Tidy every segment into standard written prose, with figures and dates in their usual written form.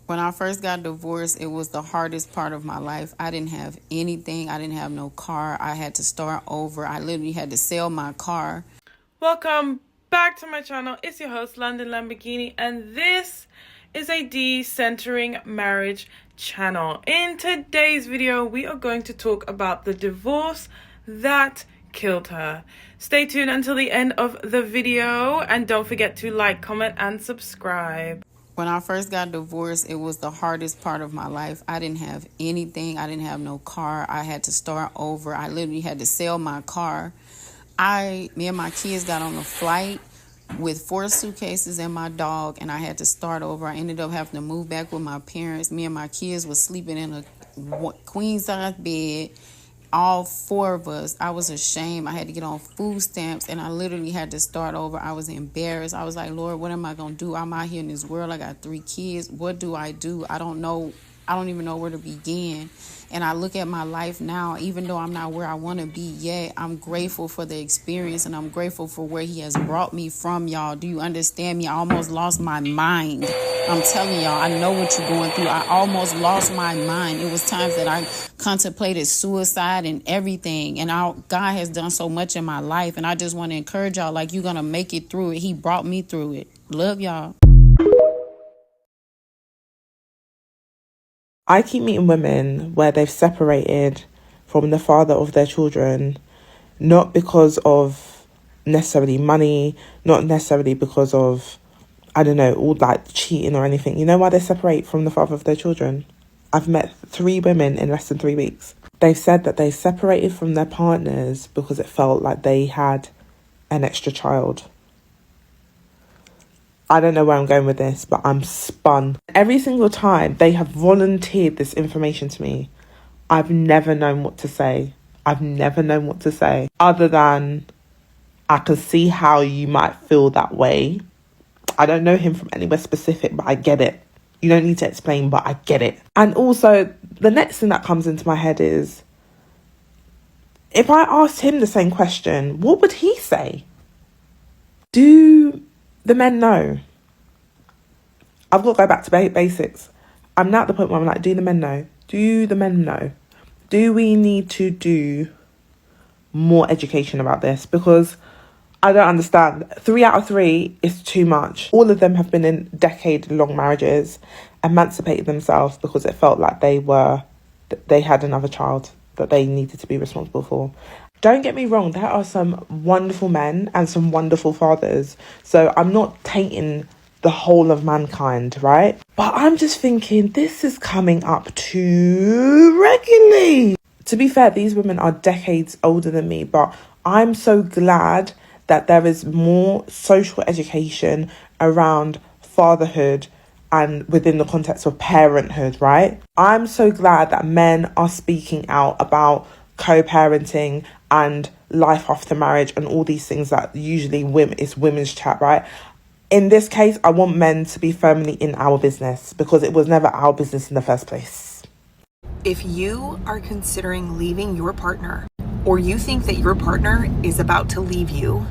When I first got divorced, it was the hardest part of my life. I didn't have anything. I didn't have no car. I had to start over. I literally had to sell my car. Welcome back to my channel. It's your host, London Lamborghini, and this is a decentering marriage channel. In today's video, we are going to talk about the divorce that killed her. Stay tuned until the end of the video, and don't forget to like, comment, and subscribe. When I first got divorced, it was the hardest part of my life. I didn't have anything. I didn't have no car. I had to start over. I literally had to sell my car. Me and my kids got on a flight with 4 suitcases and my dog, and I had to start over. I ended up having to move back with my parents. Me and my kids was sleeping in a queen-size bed. All 4 of us. I was ashamed. I had to get on food stamps, and I literally had to start over. I was embarrassed. I was like, Lord, what am I going to do? I'm out here in this world. I got 3 kids. What do? I don't know. I don't even know where to begin. And I look at my life now, even though I'm not where I want to be yet, I'm grateful for the experience, and I'm grateful for where he has brought me from, y'all. Do you understand me? I almost lost my mind. I'm telling y'all, I know what you're going through. I almost lost my mind. It was times that I contemplated suicide and everything. And God has done so much in my life. And I just want to encourage y'all, like, you're going to make it through it. He brought me through it. Love y'all. I keep meeting women where they've separated from the father of their children, not because of necessarily money, not necessarily because of, I don't know, all like cheating or anything. You know why they separate from the father of their children? I've met 3 women in less than 3 weeks. They've said that they separated from their partners because it felt like they had an extra child. I don't know where I'm going with this, but I'm spun. Every single time they have volunteered this information to me, I've never known what to say. I've never known what to say other than I can see how you might feel that way. I don't know him from anywhere specific, but I get it. You don't need to explain, but I get it. And also, the next thing that comes into my head is, if I asked him the same question, what would he say? Do the men know? I've got to go back to basics. I'm now at the point where I'm like, do the men know? Do the men know? Do we need to do more education about this? Because I don't understand. 3 out of 3 is too much. All of them have been in decade-long marriages, emancipated themselves because it felt like they had another child that they needed to be responsible for. Don't get me wrong, there are some wonderful men and some wonderful fathers. So I'm not tainting the whole of mankind, right? But I'm just thinking, this is coming up too regularly. To be fair, these women are decades older than me, but I'm so glad that there is more social education around fatherhood and within the context of parenthood, right? I'm so glad that men are speaking out about co-parenting and life after marriage and all these things that usually it's women's chat, right? In this case, I want men to be firmly in our business because it was never our business in the first place. If you are considering leaving your partner, or you think that your partner is about to leave you,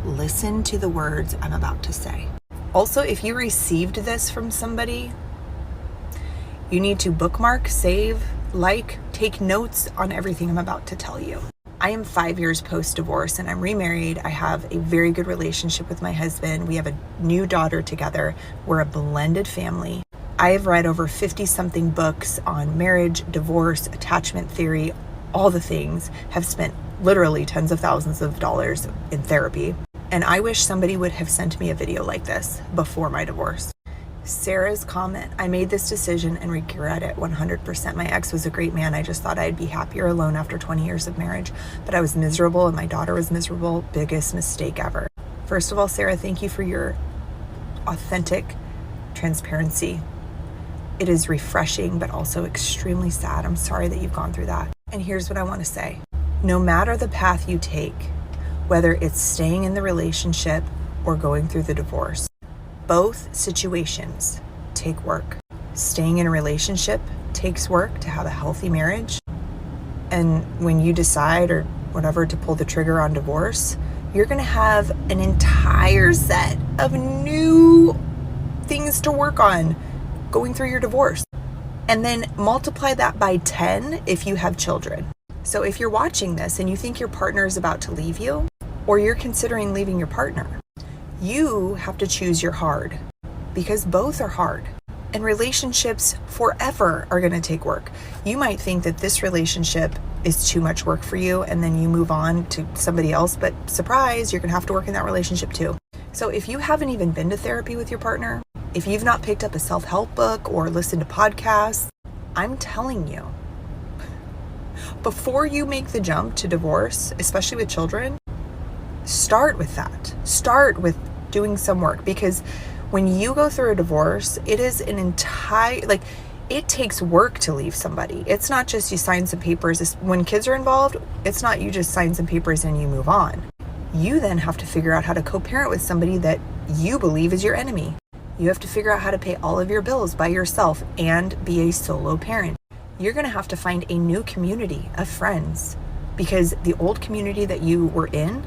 listen to the words I'm about to say. Also, if you received this from somebody, you need to bookmark, save, take notes on everything I'm about to tell you. I am 5 years post-divorce and I'm remarried. I have a very good relationship with my husband. We have a new daughter together. We're a blended family. I have read over 50-something books on marriage, divorce, attachment theory, all the things, have spent literally tens of thousands of dollars in therapy. And I wish somebody would have sent me a video like this before my divorce. Sarah's comment, I made this decision and regret it 100%. My ex was a great man. I just thought I'd be happier alone after 20 years of marriage, but I was miserable and my daughter was miserable. Biggest mistake ever. First of all, Sarah, thank you for your authentic transparency. It is refreshing, but also extremely sad. I'm sorry that you've gone through that. And here's what I want to say. No matter the path you take, whether it's staying in the relationship or going through the divorce, both situations take work. Staying in a relationship takes work to have a healthy marriage. And when you decide or whatever to pull the trigger on divorce, you're going to have an entire set of new things to work on. going through your divorce. And then multiply that by 10 if you have children. So if you're watching this and you think your partner is about to leave you, or you're considering leaving your partner, you have to choose your hard, because both are hard. And relationships forever are going to take work. You might think that this relationship is too much work for you and then you move on to somebody else, but surprise, you're going to have to work in that relationship too. So if you haven't even been to therapy with your partner, if you've not picked up a self-help book or listened to podcasts, I'm telling you, before you make the jump to divorce, especially with children, start with that. Start with doing some work, because when you go through a divorce, it is an entire, it takes work to leave somebody. It's not just you sign some papers. When kids are involved, it's not you just sign some papers and you move on. You then have to figure out how to co-parent with somebody that you believe is your enemy. You have to figure out how to pay all of your bills by yourself and be a solo parent. You're going to have to find a new community of friends, because the old community that you were in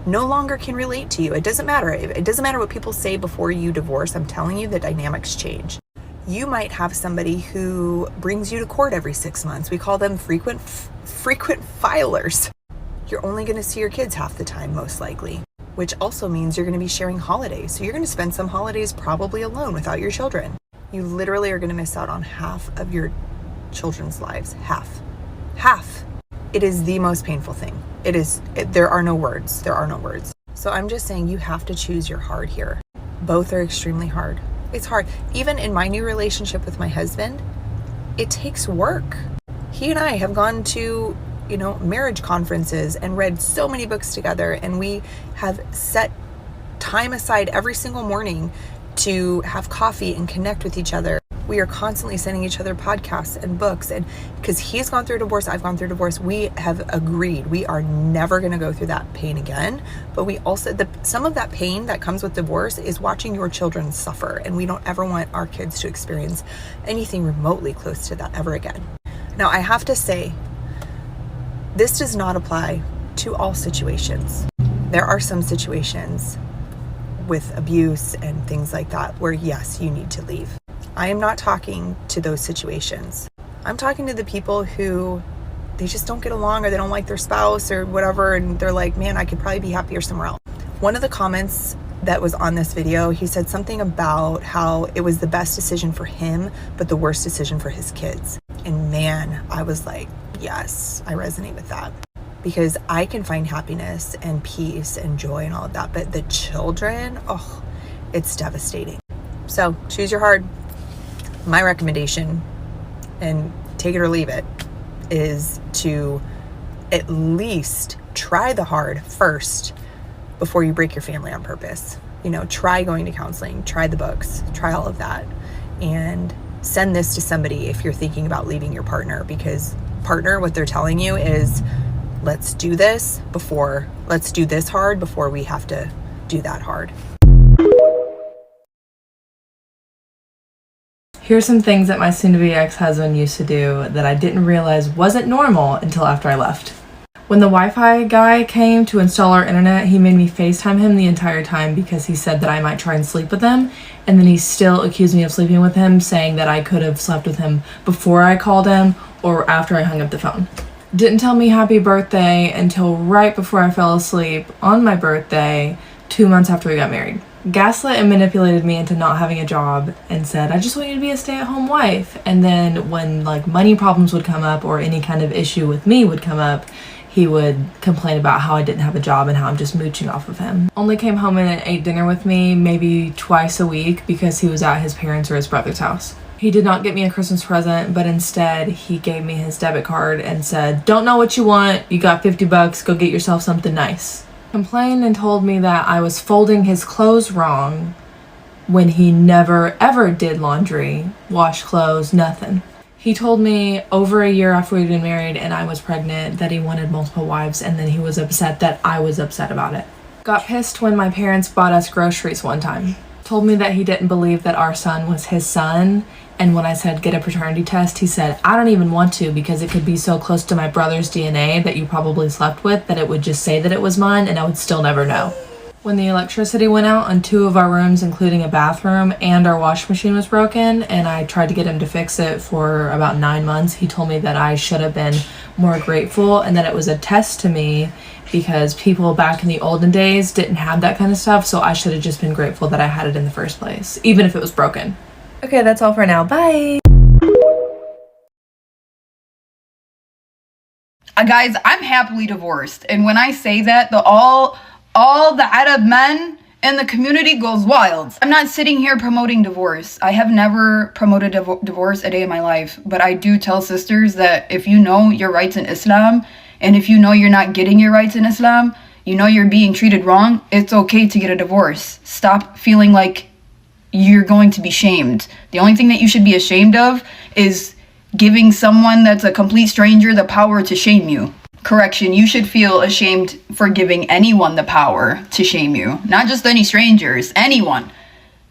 no longer can relate to you. It doesn't matter. It doesn't matter what people say before you divorce. I'm telling you, the dynamics change. You might have somebody who brings you to court every 6 months. We call them frequent filers. You're only going to see your kids half the time, most likely, which also means you're going to be sharing holidays. So you're going to spend some holidays probably alone without your children. You literally are going to miss out on half of your children's lives. Half. It is the most painful thing. There are no words. So I'm just saying, you have to choose your hard here. Both are extremely hard. It's hard. Even in my new relationship with my husband, it takes work. He and I have gone to, marriage conferences and read so many books together, and we have set time aside every single morning to have coffee and connect with each other. We are constantly sending each other podcasts and books, and because he's gone through divorce, I've gone through divorce, we have agreed we are never going to go through that pain again. But we also, some of that pain that comes with divorce is watching your children suffer, and we don't ever want our kids to experience anything remotely close to that ever again. Now, I have to say, this does not apply to all situations. There are some situations with abuse and things like that where, yes, you need to leave. I am not talking to those situations. I'm talking to the people who, they just don't get along, or they don't like their spouse or whatever, and they're like, man, I could probably be happier somewhere else. One of the comments that was on this video, he said something about how it was the best decision for him, but the worst decision for his kids. And man, I was like, yes, I resonate with that. Because I can find happiness and peace and joy and all of that, but the children, it's devastating. So choose your hard. My recommendation, and take it or leave it, is to at least try the hard first before you break your family on purpose. Try going to counseling, try the books, try all of that, and send this to somebody if you're thinking about leaving your partner, because what they're telling you is, let's do this hard before we have to do that hard. Here's some things that my soon-to-be ex-husband used to do that I didn't realize wasn't normal until after I left. When the Wi-Fi guy came to install our internet, he made me FaceTime him the entire time because he said that I might try and sleep with him, and then he still accused me of sleeping with him, saying that I could have slept with him before I called him or after I hung up the phone. Didn't tell me happy birthday until right before I fell asleep on my birthday, 2 months after we got married. Gaslit and manipulated me into not having a job and said, I just want you to be a stay-at-home wife. And then when money problems would come up or any kind of issue with me would come up, he would complain about how I didn't have a job and how I'm just mooching off of him. Only came home and ate dinner with me maybe twice a week because he was at his parents' or his brother's house. He did not get me a Christmas present, but instead he gave me his debit card and said, don't know what you want, you got $50, go get yourself something nice. Complained and told me that I was folding his clothes wrong when he never ever did laundry, wash clothes, nothing. He told me over a year after we'd been married and I was pregnant that he wanted multiple wives, and then he was upset that I was upset about it. Got pissed when my parents bought us groceries one time. Told me that he didn't believe that our son was his son, and when I said get a paternity test, he said, I don't even want to because it could be so close to my brother's DNA that you probably slept with that it would just say that it was mine and I would still never know. When the electricity went out on 2 of our rooms, including a bathroom, and our washing machine was broken, and I tried to get him to fix it for about 9 months, he told me that I should have been more grateful and that it was a test to me because people back in the olden days didn't have that kind of stuff, so I should have just been grateful that I had it in the first place, even if it was broken. Okay, that's all for now. Bye! Guys, I'm happily divorced, and when I say that, all the Arab men in the community goes wild. I'm not sitting here promoting divorce. I have never promoted divorce a day in my life, but I do tell sisters that if you know your rights in Islam, and if you know you're not getting your rights in Islam, you know you're being treated wrong, it's okay to get a divorce. Stop feeling like you're going to be shamed. The only thing that you should be ashamed of is giving someone that's a complete stranger the power to shame you. Correction, you should feel ashamed for giving anyone the power to shame you. Not just any strangers, anyone.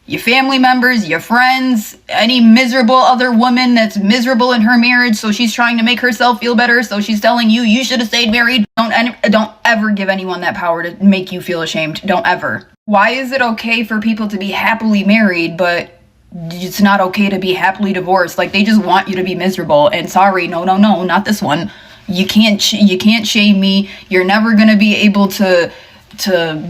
Your family members, your friends, any miserable other woman that's miserable in her marriage, so she's trying to make herself feel better, so she's telling you, you should have stayed married. Don't ever give anyone that power to make you feel ashamed. Don't ever. Why is it okay for people to be happily married, but it's not okay to be happily divorced? Like, they just want you to be miserable. And sorry, no, not this one. You can't shame me. You're never gonna be able to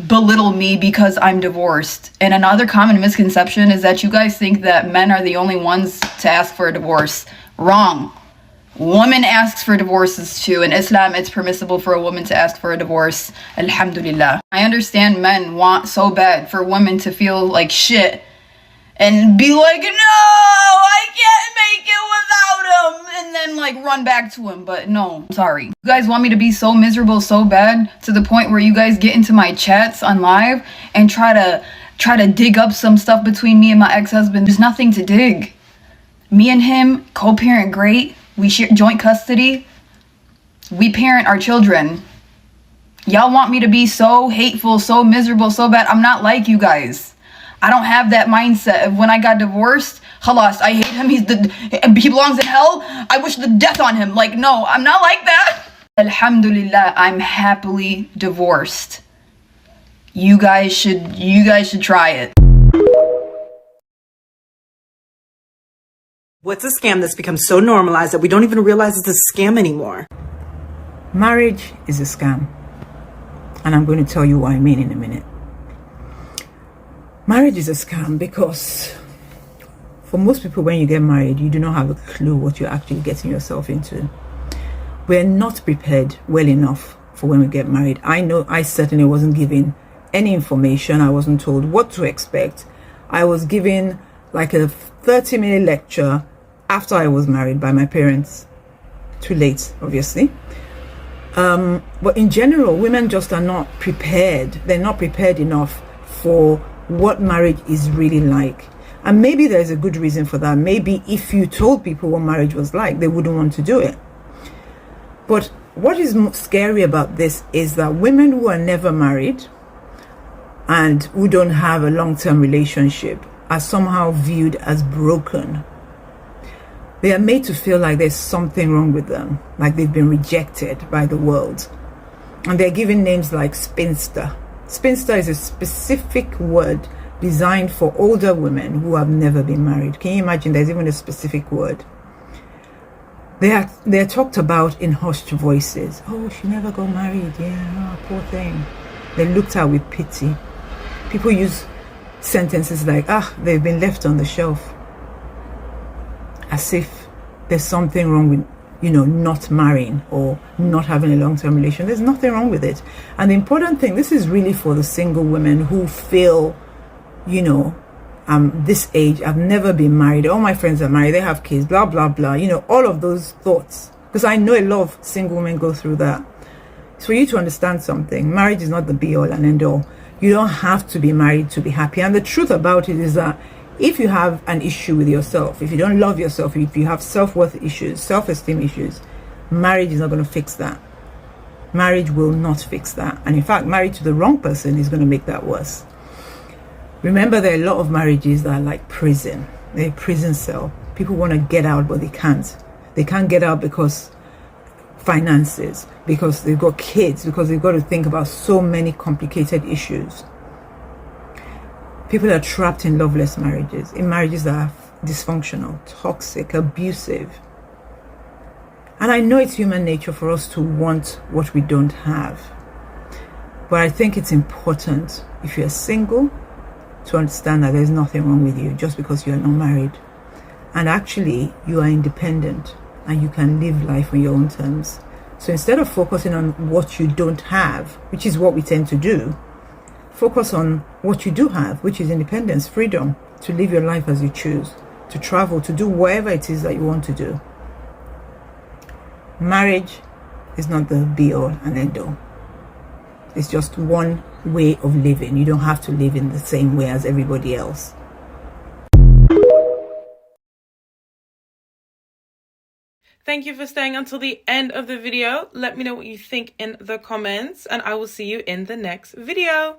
belittle me because I'm divorced. And another common misconception is that you guys think that men are the only ones to ask for a divorce. Wrong. Woman asks for divorces too. In Islam, it's permissible for a woman to ask for a divorce. Alhamdulillah. I understand men want so bad for women to feel like shit and be like, no, I can't make it without him, and then like run back to him. But no, sorry. You guys want me to be so miserable so bad to the point where you guys get into my chats on live and try to dig up some stuff between me and my ex-husband. There's nothing to dig. Me and him co-parent great. We share joint custody. We parent our children. Y'all want me to be so hateful, so miserable, so bad. I'm not like you guys. I don't have that mindset of when I got divorced, khalas, I hate him, he belongs in hell, I wish the death on him. Like, no, I'm not like that. Alhamdulillah, I'm happily divorced. You guys should try it. What's a scam that's become so normalized that we don't even realize it's a scam anymore? Marriage is a scam. And I'm going to tell you what I mean in a minute. Marriage is a scam because for most people, when you get married, you do not have a clue what you're actually getting yourself into. We're not prepared well enough for when we get married. I know I certainly wasn't given any information. I wasn't told what to expect. I was given like a 30-minute lecture after I was married by my parents. Too late, obviously. But in general, women just are not prepared. They're not prepared enough for what marriage is really like. And maybe there's a good reason for that. Maybe if you told people what marriage was like, they wouldn't want to do it. But what is scary about this is that women who are never married and who don't have a long-term relationship are somehow viewed as broken. They are made to feel like there's something wrong with them, like they've been rejected by the world. And they're given names like spinster. Spinster is a specific word designed for older women who have never been married. Can you imagine? There's even a specific word. They're talked about in hushed voices. Oh, she never got married. Yeah, oh, poor thing. They're looked at with pity. People use sentences like, they've been left on the shelf. As if there's something wrong with, not marrying or not having a long-term relation. There's nothing wrong with it. And the important thing, this is really for the single women who feel, this age, I've never been married. All my friends are married. They have kids, blah, blah, blah. All of those thoughts. Because I know a lot of single women go through that. It's for you to understand something. Marriage is not the be-all and end-all. You don't have to be married to be happy. And the truth about it is that if you have an issue with yourself, if you don't love yourself, if you have self-worth issues, self-esteem issues, marriage is not going to fix that. Marriage will not fix that. And in fact, married to the wrong person is going to make that worse. Remember, there are a lot of marriages that are like prison. They're a prison cell. People want to get out, but they can't. They can't get out because finances, because they've got kids, because they've got to think about so many complicated issues. People are trapped in loveless marriages, in marriages that are dysfunctional, toxic, abusive. And I know it's human nature for us to want what we don't have. But I think it's important, if you're single, to understand that there's nothing wrong with you just because you're not married. And actually, you are independent and you can live life on your own terms. So instead of focusing on what you don't have, which is what we tend to do, focus on what you do have, which is independence, freedom, to live your life as you choose, to travel, to do whatever it is that you want to do. Marriage is not the be-all and end-all. It's just one way of living. You don't have to live in the same way as everybody else. Thank you for staying until the end of the video. Let me know what you think in the comments, and I will see you in the next video.